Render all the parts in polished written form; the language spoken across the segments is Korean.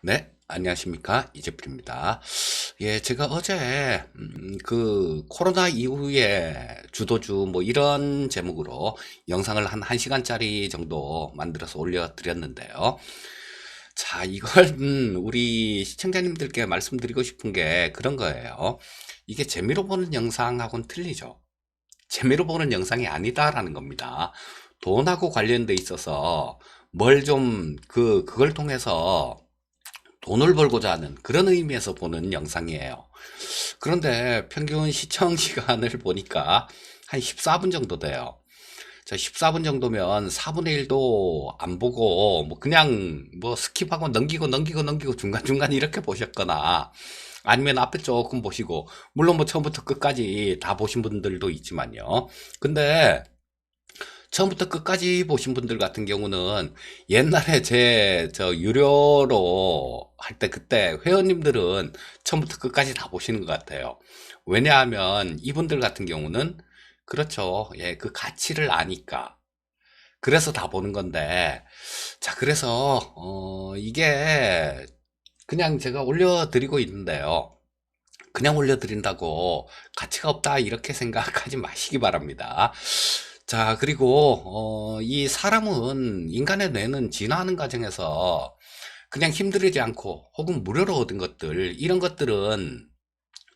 네, 안녕하십니까. 이재필입니다. 예, 제가 어제, 그, 코로나 이후에 주도주 뭐 이런 제목으로 영상을 한 1시간짜리 정도 만들어서 올려드렸는데요. 자, 이걸, 우리 시청자님들께 말씀드리고 싶은 게 그런 거예요. 이게 재미로 보는 영상하고는 틀리죠. 재미로 보는 영상이 아니다라는 겁니다. 돈하고 관련돼 있어서 뭘 좀, 그걸 통해서 돈을 벌고자 하는 그런 의미에서 보는 영상이에요. 그런데 평균 시청 시간을 보니까 한 14분 정도 돼요. 자, 14분 정도면 4분의 1도 안 보고 뭐 그냥 뭐 스킵하고 넘기고 중간중간 이렇게 보셨거나 아니면 앞에 조금 보시고 물론 뭐 처음부터 끝까지 다 보신 분들도 있지만요. 근데 처음부터 끝까지 보신 분들 같은 경우는 옛날에 저 유료로 할 때 그때 회원님들은 처음부터 끝까지 다 보시는 것 같아요. 왜냐하면 이분들 같은 경우는 그렇죠. 예, 그 가치를 아니까. 그래서 다 보는 건데, 자, 그래서, 이게 그냥 제가 올려드리고 있는데요. 그냥 올려드린다고 가치가 없다 이렇게 생각하지 마시기 바랍니다. 자, 그리고 이 사람은 인간의 뇌는 진화하는 과정에서 그냥 힘들이지 않고 혹은 무료로 얻은 것들 이런 것들은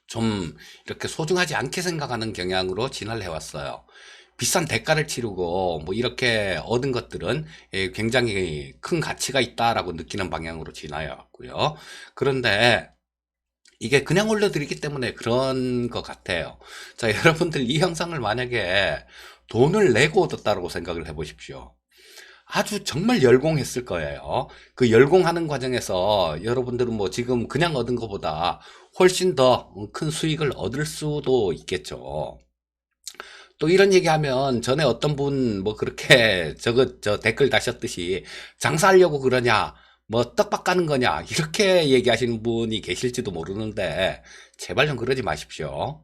좀 이렇게 소중하지 않게 생각하는 경향으로 진화를 해왔어요. 비싼 대가를 치르고 뭐 이렇게 얻은 것들은 굉장히 큰 가치가 있다라고 느끼는 방향으로 진화해 왔고요. 그런데 이게 그냥 올려드리기 때문에 그런 것 같아요. 자, 여러분들 이 영상을 만약에 돈을 내고 얻었다고 생각을 해보십시오. 아주 정말 열공했을 거예요. 그 열공하는 과정에서 여러분들은 뭐 지금 그냥 얻은 것보다 훨씬 더 큰 수익을 얻을 수도 있겠죠. 또 이런 얘기하면 전에 어떤 분 뭐 그렇게 저 댓글 다셨듯이 장사하려고 그러냐, 뭐 떡밥 가는 거냐 이렇게 얘기하시는 분이 계실지도 모르는데 제발 좀 그러지 마십시오.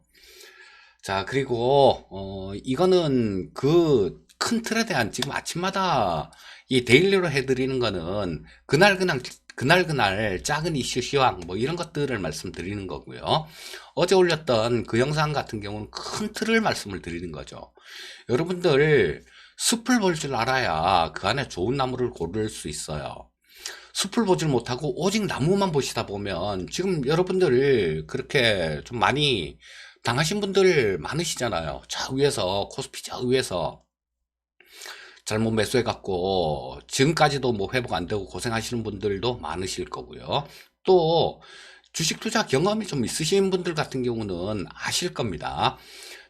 자, 그리고 이거는 그 큰 틀에 대한 지금 아침마다 이 데일리로 해드리는 거는 그날 작은 이슈 시황 뭐 이런 것들을 말씀드리는 거고요. 어제 올렸던 그 영상 같은 경우는 큰 틀을 말씀을 드리는 거죠. 여러분들 숲을 볼 줄 알아야 그 안에 좋은 나무를 고를 수 있어요. 숲을 보질 못하고 오직 나무만 보시다 보면 지금 여러분들 그렇게 좀 많이 당하신 분들 많으시잖아요. 저 위에서 코스피 저 위에서 잘못 매수해갖고 지금까지도 뭐 회복 안 되고 고생하시는 분들도 많으실 거고요. 또 주식 투자 경험이 좀 있으신 분들 같은 경우는 아실 겁니다.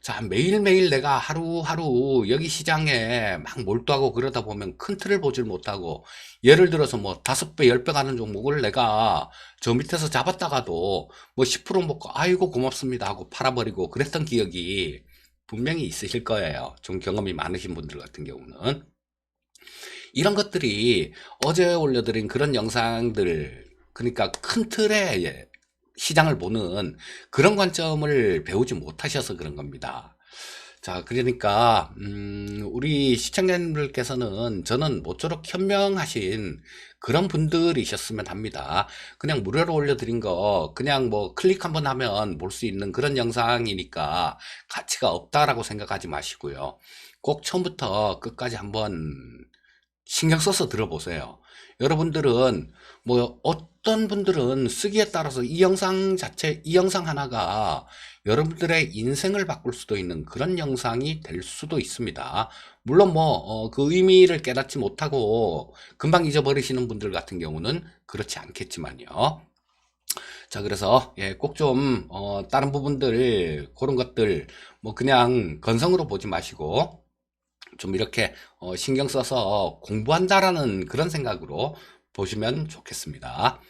자, 매일매일 내가 하루하루 여기 시장에 막 몰두하고 그러다 보면 큰 틀을 보질 못하고 예를 들어서 뭐 5배, 10배 가는 종목을 내가 저 밑에서 잡았다가도 뭐 10% 먹고 아이고 고맙습니다 하고 팔아버리고 그랬던 기억이 분명히 있으실 거예요. 좀 경험이 많으신 분들 같은 경우는. 이런 것들이 어제 올려드린 그런 영상들, 그러니까 큰 틀의 시장을 보는 그런 관점을 배우지 못하셔서 그런 겁니다. 자, 그러니까, 우리 시청자님들께서는 저는 모쪼록 현명하신 그런 분들이셨으면 합니다. 그냥 무료로 올려드린 거, 그냥 뭐 클릭 한번 하면 볼 수 있는 그런 영상이니까 가치가 없다라고 생각하지 마시고요. 꼭 처음부터 끝까지 한번 신경 써서 들어보세요. 여러분들은 뭐 어떤 분들은 쓰기에 따라서 이 영상 하나가 여러분들의 인생을 바꿀 수도 있는 그런 영상이 될 수도 있습니다. 물론 뭐 그 의미를 깨닫지 못하고 금방 잊어버리시는 분들 같은 경우는 그렇지 않겠지만요. 자, 그래서 예, 꼭 좀 다른 부분들 그런 것들 뭐 그냥 건성으로 보지 마시고 좀 이렇게 신경 써서 공부한다라는 그런 생각으로 보시면 좋겠습니다.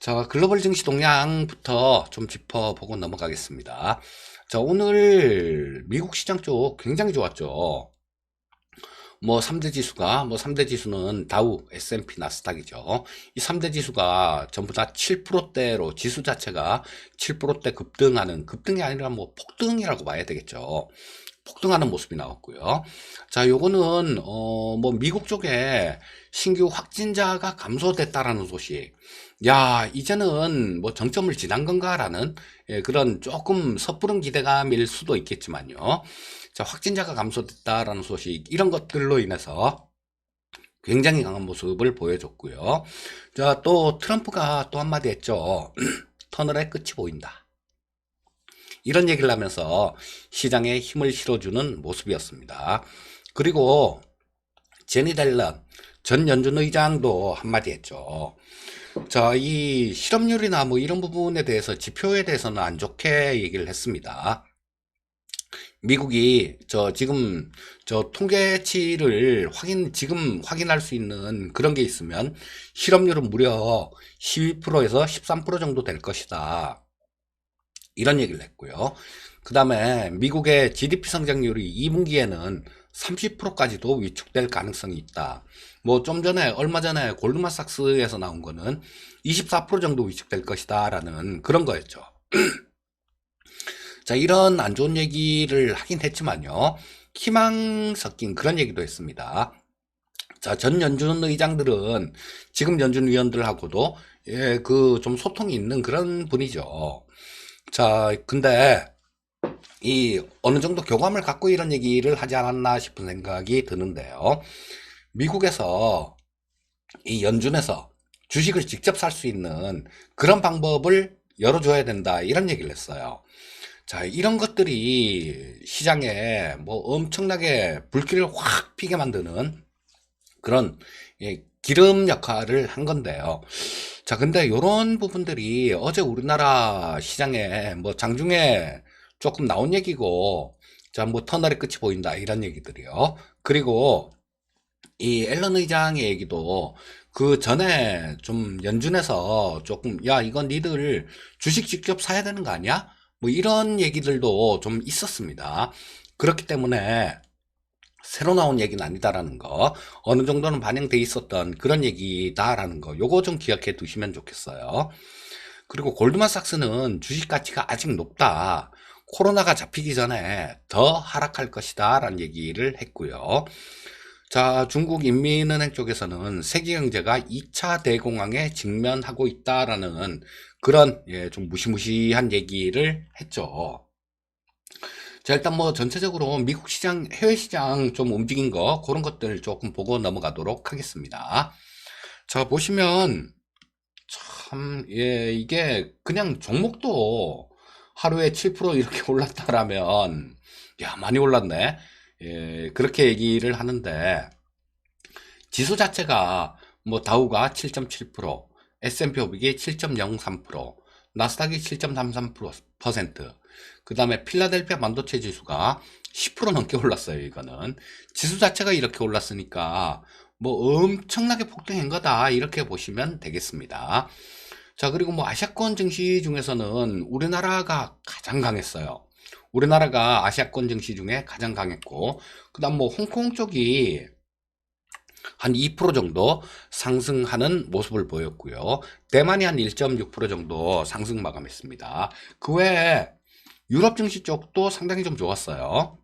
자, 글로벌 증시 동향부터 좀 짚어보고 넘어가겠습니다. 자, 오늘 미국 시장 쪽 굉장히 좋았죠. 뭐 3대 지수가 뭐 3대 지수는 다우, S&P, 나스닥이죠. 이 3대 지수가 전부 다 7%대로 지수 자체가 7%대 급등하는 급등이 아니라 뭐 폭등이라고 봐야 되겠죠. 폭등하는 모습이 나왔고요. 자, 요거는 뭐 미국 쪽에 신규 확진자가 감소됐다라는 소식. 야, 이제는 뭐 정점을 지난 건가라는 그런 조금 섣부른 기대감일 수도 있겠지만요. 자, 확진자가 감소됐다라는 소식, 이런 것들로 인해서 굉장히 강한 모습을 보여줬고요. 자, 또 트럼프가 또 한마디 했죠. 터널의 끝이 보인다. 이런 얘기를 하면서 시장에 힘을 실어주는 모습이었습니다. 그리고 제니 델런 전 연준 의장도 한마디 했죠. 자, 이 실업률이나 뭐 이런 부분에 대해서 지표에 대해서는 안 좋게 얘기를 했습니다. 미국이 지금 통계치를 지금 확인할 수 있는 그런 게 있으면 실업률은 무려 12%에서 13% 정도 될 것이다. 이런 얘기를 했고요. 그 다음에 미국의 GDP 성장률이 2분기에는 30%까지도 위축될 가능성이 있다. 뭐 좀 전에 얼마 전에 골드만삭스에서 나온 거는 24% 정도 위축될 것이다 라는 그런 거였죠. 자, 이런 안 좋은 얘기를 하긴 했지만요. 희망 섞인 그런 얘기도 했습니다. 자, 전 연준 의장들은 지금 연준 위원들하고도 그 좀 소통이 있는 그런 분이죠. 자, 근데 이 어느 정도 교감을 갖고 이런 얘기를 하지 않았나 싶은 생각이 드는데요. 미국에서 이 연준에서 주식을 직접 살 수 있는 그런 방법을 열어줘야 된다, 이런 얘기를 했어요. 자, 이런 것들이 시장에 뭐 엄청나게 불길을 확 피게 만드는 그런 기름 역할을 한 건데요. 자, 근데 이런 부분들이 어제 우리나라 시장에 뭐 장중에 조금 나온 얘기고, 자, 뭐 터널의 끝이 보인다, 이런 얘기들이요. 그리고 이 앨런 의장의 얘기도 그 전에 좀 연준에서 조금, 야, 이건 니들 주식 직접 사야 되는 거 아니야? 뭐 이런 얘기들도 좀 있었습니다. 그렇기 때문에 새로 나온 얘기는 아니다라는 거, 어느 정도는 반영돼 있었던 그런 얘기다라는 거, 요거 좀 기억해 두시면 좋겠어요. 그리고 골드만삭스는 주식 가치가 아직 높다, 코로나가 잡히기 전에 더 하락할 것이다 라는 얘기를 했고요. 자, 중국 인민은행 쪽에서는 세계경제가 2차 대공황에 직면하고 있다라는 그런 좀 무시무시한 얘기를 했죠. 자, 일단 뭐 전체적으로 미국 시장, 해외 시장 좀 움직인 거, 그런 것들 조금 보고 넘어가도록 하겠습니다. 자, 보시면 참, 이게 그냥 종목도 하루에 7% 이렇게 올랐다라면, 야, 많이 올랐네. 그렇게 얘기를 하는데, 지수 자체가 뭐 다우가 7.7%, S&P 500이 7.03%, 나스닥이 7.33%, 그 다음에 필라델피아 반도체 지수가 10% 넘게 올랐어요. 이거는 지수 자체가 이렇게 올랐으니까 뭐 엄청나게 폭등한 거다, 이렇게 보시면 되겠습니다. 자, 그리고 뭐 아시아권 증시 중에서는 우리나라가 가장 강했어요. 우리나라가 아시아권 증시 중에 가장 강했고, 그 다음 뭐 홍콩 쪽이 한 2% 정도 상승하는 모습을 보였고요. 대만이 한 1.6% 정도 상승 마감했습니다. 그 외에 유럽 증시 쪽도 상당히 좀 좋았어요.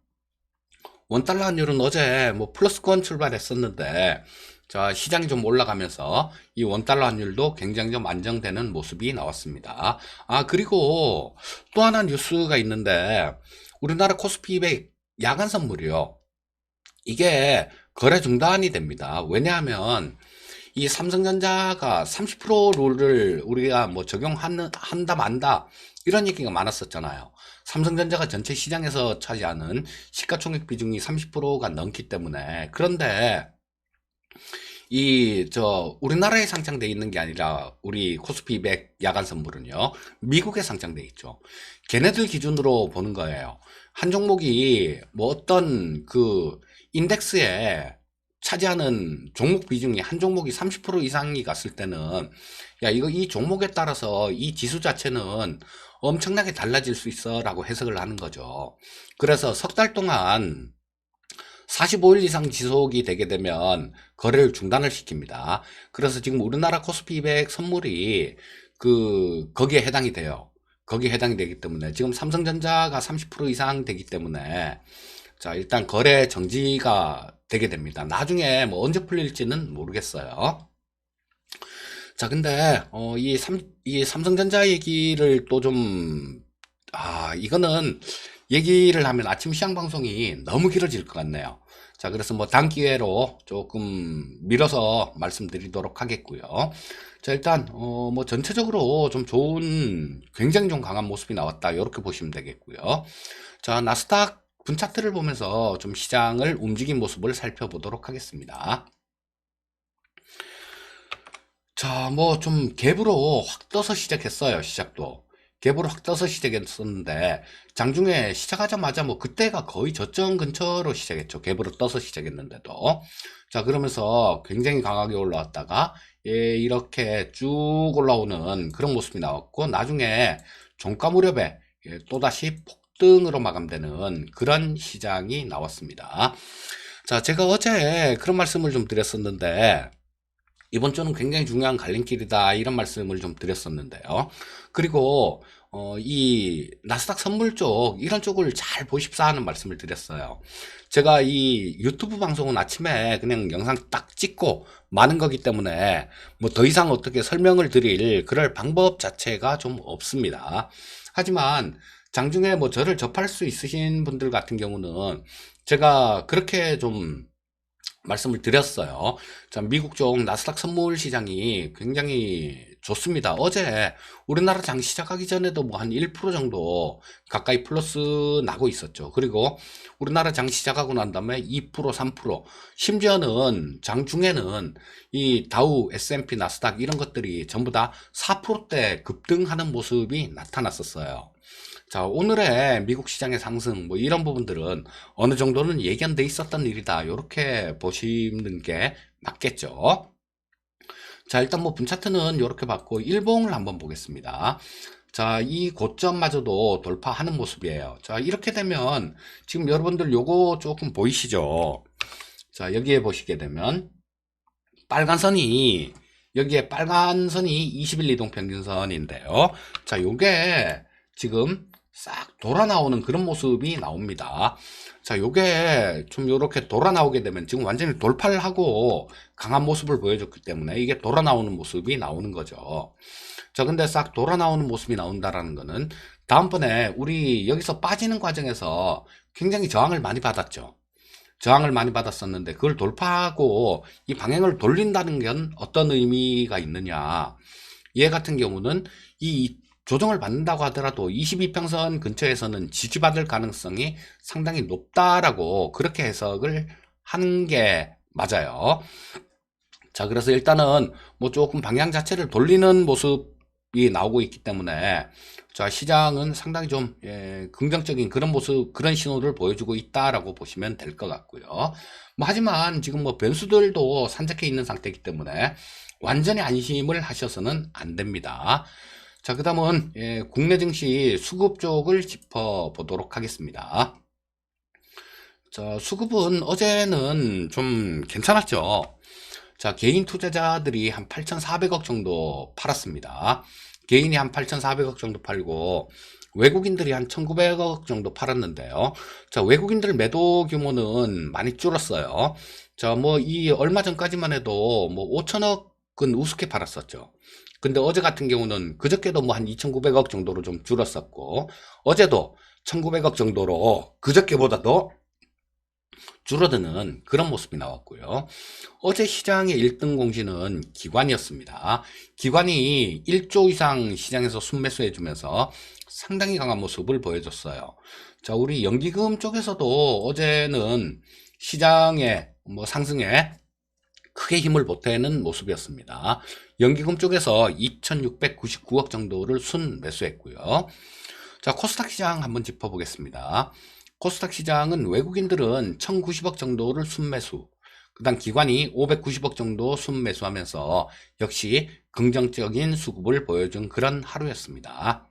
원달러 환율은 어제 뭐 플러스권 출발했었는데, 자, 시장이 좀 올라가면서 이 원달러 환율도 굉장히 좀 안정되는 모습이 나왔습니다. 아, 그리고 또 하나 뉴스가 있는데, 우리나라 코스피 200 야간 선물이요, 이게 거래 중단이 됩니다. 왜냐하면 이 삼성전자가 30% 룰을 우리가 뭐 한다 만다, 이런 얘기가 많았었잖아요. 삼성전자가 전체 시장에서 차지하는 시가총액 비중이 30%가 넘기 때문에. 그런데 우리나라에 상장돼 있는 게 아니라 우리 코스피 200 야간 선물은요, 미국에 상장돼 있죠. 걔네들 기준으로 보는 거예요. 한 종목이 뭐 어떤 그 인덱스에 차지하는 종목 비중이, 한 종목이 30% 이상이 갔을 때는, 야, 이 종목에 따라서 이 지수 자체는 엄청나게 달라질 수 있어 라고 해석을 하는 거죠. 그래서 석 달 동안 45일 이상 지속이 되게 되면 거래를 중단을 시킵니다. 그래서 지금 우리나라 코스피 200 선물이 거기에 해당이 돼요. 거기에 해당이 되기 때문에 지금 삼성전자가 30% 이상 되기 때문에 자, 일단 거래 정지가 되게 됩니다. 나중에 뭐 언제 풀릴지는 모르겠어요. 자, 근데 이 삼성전자 얘기를 또 좀, 이거는 얘기를 하면 아침 시장 방송이 너무 길어질 것 같네요. 자, 그래서 뭐 다음 기회로 조금 밀어서 말씀드리도록 하겠고요. 자, 일단 뭐 전체적으로 좀 좋은, 굉장히 좀 강한 모습이 나왔다, 이렇게 보시면 되겠고요. 자, 나스닥 분 차트를 보면서 좀 시장을 움직인 모습을 살펴보도록 하겠습니다. 자, 뭐 좀 갭으로 확 떠서 시작했어요. 시작도 갭으로 확 떠서 시작했었는데, 장중에 시작하자마자 뭐 그때가 거의 저점 근처로 시작했죠. 갭으로 떠서 시작했는데도. 자, 그러면서 굉장히 강하게 올라왔다가 이렇게 쭉 올라오는 그런 모습이 나왔고, 나중에 종가 무렵에 또다시 폭등으로 마감되는 그런 시장이 나왔습니다. 자, 제가 어제 그런 말씀을 좀 드렸었는데, 이번 주는 굉장히 중요한 갈림길이다, 이런 말씀을 좀 드렸었는데요. 그리고 이 나스닥 선물 쪽, 이런 쪽을 잘 보십사 하는 말씀을 드렸어요. 제가 이 유튜브 방송은 아침에 그냥 영상 딱 찍고 마는 거기 때문에 뭐 더 이상 어떻게 설명을 드릴 그럴 방법 자체가 좀 없습니다. 하지만 장중에 뭐 저를 접할 수 있으신 분들 같은 경우는 제가 그렇게 좀 말씀을 드렸어요. 자, 미국 쪽 나스닥 선물 시장이 굉장히 좋습니다. 어제 우리나라 장 시작하기 전에도 뭐 한 1% 정도 가까이 플러스 나고 있었죠. 그리고 우리나라 장 시작하고 난 다음에 2%, 3%, 심지어는 장 중에는 이 다우, S&P, 나스닥 이런 것들이 전부 다 4%대 급등하는 모습이 나타났었어요. 자, 오늘의 미국 시장의 상승, 뭐 이런 부분들은 어느 정도는 예견돼 있었던 일이다, 이렇게 보시는 게 맞겠죠. 자, 일단 뭐 분차트는 이렇게 봤고, 일봉을 한번 보겠습니다. 자, 이 고점마저도 돌파하는 모습이에요. 자, 이렇게 되면 지금 여러분들 요거 조금 보이시죠? 자, 여기에 보시게 되면 빨간 선이, 여기에 빨간 선이 20일 이동 평균선인데요. 자, 요게 지금 싹 돌아 나오는 그런 모습이 나옵니다. 자, 요게 좀 요렇게 돌아 나오게 되면 지금 완전히 돌파를 하고 강한 모습을 보여줬기 때문에 이게 돌아 나오는 모습이 나오는 거죠. 자, 근데 싹 돌아 나오는 모습이 나온다라는 거는 다음번에 우리 여기서 빠지는 과정에서 굉장히 저항을 많이 받았죠. 저항을 많이 받았었는데 그걸 돌파하고 이 방향을 돌린다는 건 어떤 의미가 있느냐. 얘 같은 경우는 이 조정을 받는다고 하더라도 22평선 근처에서는 지지받을 가능성이 상당히 높다라고 그렇게 해석을 하는 게 맞아요. 자, 그래서 일단은 뭐 조금 방향 자체를 돌리는 모습이 나오고 있기 때문에, 자, 시장은 상당히 좀 긍정적인 그런 모습, 그런 신호를 보여주고 있다라고 보시면 될 것 같고요. 뭐 하지만 지금 뭐 변수들도 산적해 있는 상태이기 때문에 완전히 안심을 하셔서는 안 됩니다. 자, 그 다음은 국내 증시 수급 쪽을 짚어보도록 하겠습니다. 자, 수급은 어제는 좀 괜찮았죠. 자, 개인 투자자들이 한 8,400억 정도 팔았습니다. 개인이 한 8,400억 정도 팔고 외국인들이 한 1,900억 정도 팔았는데요. 자, 외국인들 매도 규모는 많이 줄었어요. 자, 뭐 이 얼마 전까지만 해도 뭐 5천억은 우습게 팔았었죠. 근데 어제 같은 경우는 그저께도 뭐 한 2,900억 정도로 좀 줄었었고, 어제도 1,900억 정도로 그저께보다도 줄어드는 그런 모습이 나왔고요. 어제 시장의 1등 공신은 기관이었습니다. 기관이 1조 이상 시장에서 순매수해주면서 상당히 강한 모습을 보여줬어요. 자, 우리 연기금 쪽에서도 어제는 시장의 뭐 상승에 크게 힘을 보태는 모습이었습니다. 연기금 쪽에서 2,699억 정도를 순매수했고요. 자, 코스닥 시장 한번 짚어보겠습니다. 코스닥 시장은 외국인들은 1,090억 정도를 순매수, 그 다음 기관이 590억 정도 순매수하면서 역시 긍정적인 수급을 보여준 그런 하루였습니다.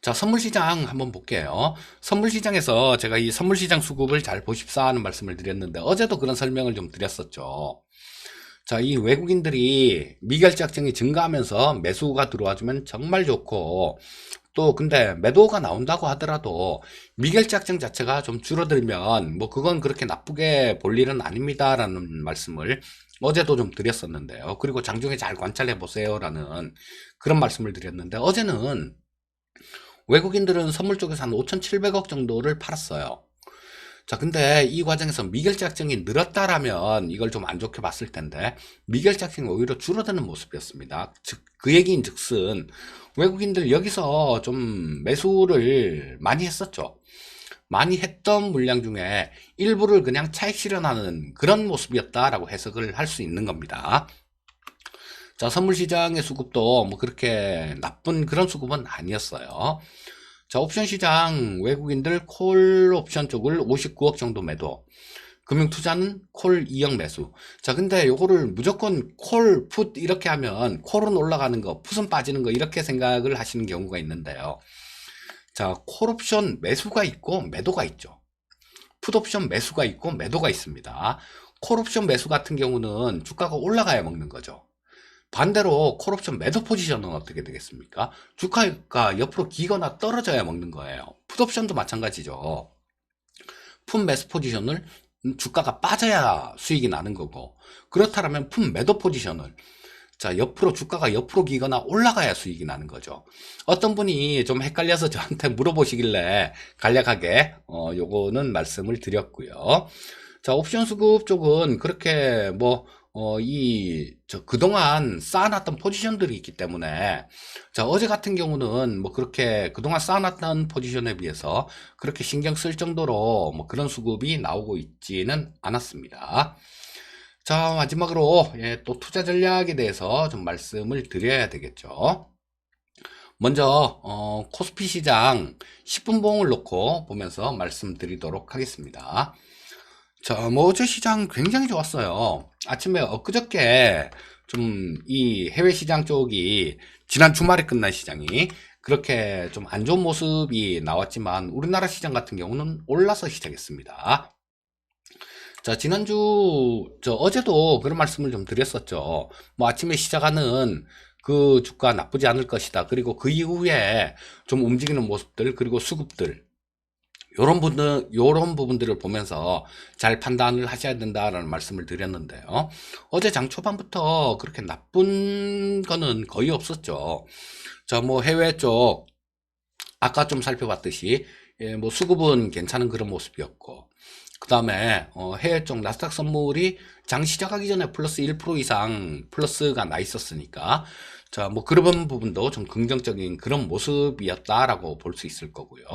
자, 선물시장 한번 볼게요. 선물시장에서 제가 이 선물시장 수급을 잘 보십사 하는 말씀을 드렸는데, 어제도 그런 설명을 좀 드렸었죠. 자, 이 외국인들이 미결제 확정이 증가하면서 매수가 들어와주면 정말 좋고, 또 근데 매도가 나온다고 하더라도 미결제약정 자체가 좀 줄어들면 뭐 그건 그렇게 나쁘게 볼 일은 아닙니다라는 말씀을 어제도 좀 드렸었는데요. 그리고 장중에 잘 관찰해 보세요라는 그런 말씀을 드렸는데, 어제는 외국인들은 선물 쪽에서 한 5,700억 정도를 팔았어요. 자, 근데 이 과정에서 미결제약정이 늘었다라면 이걸 좀 안 좋게 봤을 텐데, 미결제약정이 오히려 줄어드는 모습이었습니다. 즉, 그 얘기인 즉슨 외국인들 여기서 좀 매수를 많이 했었죠. 많이 했던 물량 중에 일부를 그냥 차익 실현하는 그런 모습이었다라고 해석을 할 수 있는 겁니다. 자, 선물시장의 수급도 뭐 그렇게 나쁜 그런 수급은 아니었어요. 자, 옵션 시장 외국인들 콜 옵션 쪽을 59억 정도 매도, 금융투자는 콜 2억 매수. 자, 근데 요거를 무조건 콜, 풋 이렇게 하면 콜은 올라가는 거, 풋은 빠지는 거 이렇게 생각을 하시는 경우가 있는데요. 자, 콜 옵션 매수가 있고 매도가 있죠. 풋 옵션 매수가 있고 매도가 있습니다. 콜 옵션 매수 같은 경우는 주가가 올라가야 먹는 거죠. 반대로 콜옵션 매도 포지션은 어떻게 되겠습니까? 주가가 옆으로 기거나 떨어져야 먹는 거예요. 풋옵션도 마찬가지죠. 풋 매수 포지션을 주가가 빠져야 수익이 나는 거고, 그렇다면 풋 매도 포지션을 자, 옆으로 주가가 옆으로 기거나 올라가야 수익이 나는 거죠. 어떤 분이 좀 헷갈려서 저한테 물어보시길래 간략하게 요거는 말씀을 드렸고요. 자, 옵션 수급 쪽은 그렇게 뭐 그동안 쌓아놨던 포지션들이 있기 때문에, 자, 어제 같은 경우는 뭐 그렇게 그동안 쌓아놨던 포지션에 비해서 그렇게 신경 쓸 정도로 뭐 그런 수급이 나오고 있지는 않았습니다. 자, 마지막으로 또 투자 전략에 대해서 좀 말씀을 드려야 되겠죠. 먼저 코스피 시장 10분 봉을 놓고 보면서 말씀드리도록 하겠습니다. 자, 뭐 어제 시장 굉장히 좋았어요. 아침에 엊그저께 좀 이 해외 시장 쪽이 지난 주말에 끝난 시장이 그렇게 좀 안 좋은 모습이 나왔지만, 우리나라 시장 같은 경우는 올라서 시작했습니다. 자, 어제도 그런 말씀을 좀 드렸었죠. 뭐 아침에 시작하는 그 주가 나쁘지 않을 것이다. 그리고 그 이후에 좀 움직이는 모습들, 그리고 수급들, 요런 부분들을 보면서 잘 판단을 하셔야 된다라는 말씀을 드렸는데요. 어제 장 초반부터 그렇게 나쁜 거는 거의 없었죠. 자, 뭐 해외 쪽, 아까 좀 살펴봤듯이, 뭐 수급은 괜찮은 그런 모습이었고, 그 다음에 해외 쪽 나스닥 선물이 장 시작하기 전에 플러스 1% 이상 플러스가 나 있었으니까, 자, 뭐 그런 부분도 좀 긍정적인 그런 모습이었다라고 볼 수 있을 거고요.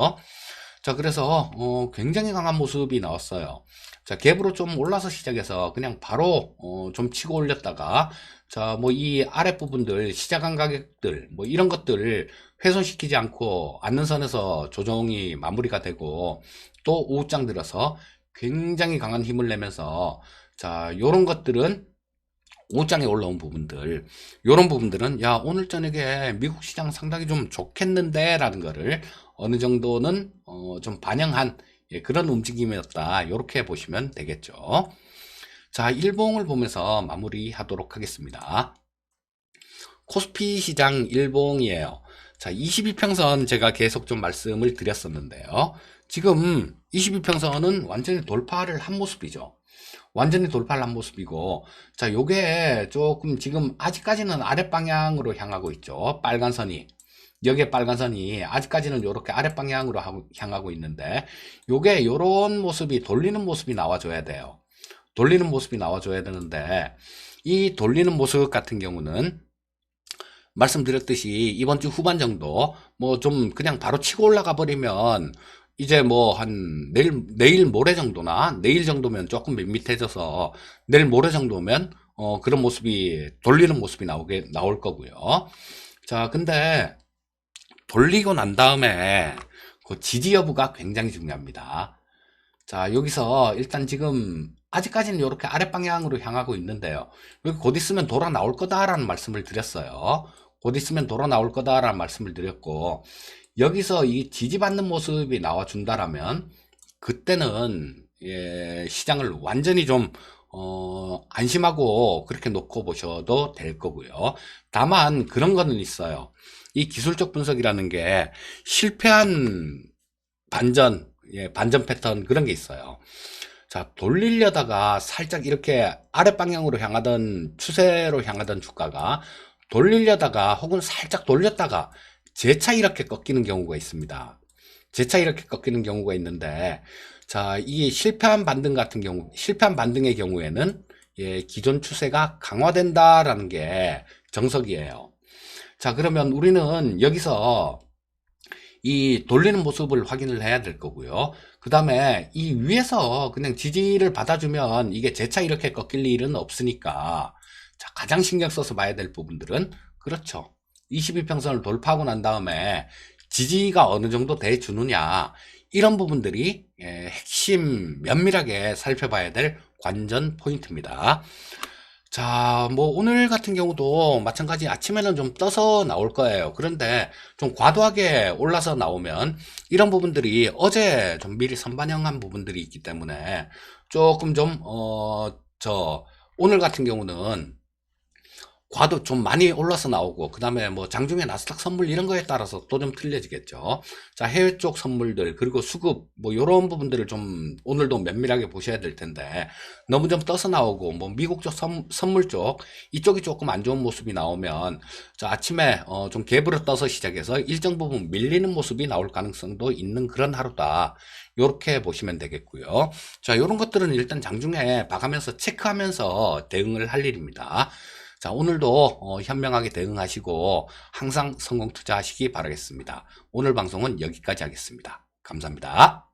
자, 그래서 굉장히 강한 모습이 나왔어요. 자, 갭으로 좀 올라서 시작해서 그냥 바로 좀 치고 올렸다가, 자, 뭐 이 아랫부분들 시작한 가격들 뭐 이런 것들을 훼손시키지 않고 앉는 선에서 조정이 마무리가 되고, 또 오후장 들어서 굉장히 강한 힘을 내면서, 자, 요런 것들은 오후장에 올라온 부분들, 요런 부분들은 야, 오늘 저녁에 미국 시장 상당히 좀 좋겠는데 라는 거를 어느 정도는 좀 반영한 그런 움직임이었다, 요렇게 보시면 되겠죠. 자, 일봉을 보면서 마무리하도록 하겠습니다. 코스피 시장 일봉이에요. 자, 22평선 제가 계속 좀 말씀을 드렸었는데요. 지금 22평선은 완전히 돌파를 한 모습이죠. 완전히 돌파를 한 모습이고, 자, 요게 조금 지금 아직까지는 아랫방향으로 향하고 있죠. 빨간 선이. 여기에 빨간 선이 아직까지는 이렇게 아랫방향으로 향하고 있는데, 요게 요런 모습이 돌리는 모습이 나와줘야 돼요. 돌리는 모습이 나와줘야 되는데, 이 돌리는 모습 같은 경우는 말씀드렸듯이 이번 주 후반 정도 뭐 좀 그냥 바로 치고 올라가 버리면, 이제 뭐 한 내일 모레 정도나 내일 정도면 조금 밋밋해져서 내일 모레 정도면 그런 모습이 돌리는 모습이 나올 거고요. 자, 근데 돌리고 난 다음에 그 지지 여부가 굉장히 중요합니다. 자, 여기서 일단 지금 아직까지는 이렇게 아랫방향으로 향하고 있는데요. 여기 곧 있으면 돌아 나올 거다라는 말씀을 드렸어요. 곧 있으면 돌아 나올 거다라는 말씀을 드렸고, 여기서 이 지지받는 모습이 나와준다라면 그때는 시장을 완전히 좀 안심하고 그렇게 놓고 보셔도 될 거고요. 다만 그런 거는 있어요. 이 기술적 분석이라는 게 실패한 반전, 반전 패턴 그런 게 있어요. 자, 돌리려다가 살짝 이렇게 아래 방향으로 향하던 추세로 향하던 주가가 돌리려다가 혹은 살짝 돌렸다가 재차 이렇게 꺾이는 경우가 있습니다. 재차 이렇게 꺾이는 경우가 있는데, 자, 이 실패한 반등 같은 경우, 실패한 반등의 경우에는 기존 추세가 강화된다라는 게 정석이에요. 자, 그러면 우리는 여기서 이 돌리는 모습을 확인을 해야 될 거고요. 그 다음에 이 위에서 그냥 지지를 받아주면 이게 재차 이렇게 꺾일 일은 없으니까, 자, 가장 신경 써서 봐야 될 부분들은, 그렇죠, 22평선을 돌파하고 난 다음에 지지가 어느 정도 돼주느냐, 이런 부분들이 핵심 면밀하게 살펴봐야 될 관전 포인트입니다. 자, 뭐 오늘 같은 경우도 마찬가지 아침에는 좀 떠서 나올 거예요. 그런데 좀 과도하게 올라서 나오면 이런 부분들이 어제 좀 미리 선반영한 부분들이 있기 때문에 조금 좀, 오늘 같은 경우는 과도 좀 많이 올라서 나오고, 그 다음에 뭐 장중에 나스닥 선물 이런 거에 따라서 또 좀 틀려지겠죠. 자, 해외 쪽 선물들, 그리고 수급, 뭐 요런 부분들을 좀 오늘도 면밀하게 보셔야 될 텐데, 너무 좀 떠서 나오고, 뭐 미국 쪽 선물 쪽, 이쪽이 조금 안 좋은 모습이 나오면, 자, 아침에 좀 갭으로 떠서 시작해서 일정 부분 밀리는 모습이 나올 가능성도 있는 그런 하루다. 요렇게 보시면 되겠고요. 자, 요런 것들은 일단 장중에 봐가면서 체크하면서 대응을 할 일입니다. 자, 오늘도 현명하게 대응하시고 항상 성공 투자하시기 바라겠습니다. 오늘 방송은 여기까지 하겠습니다. 감사합니다.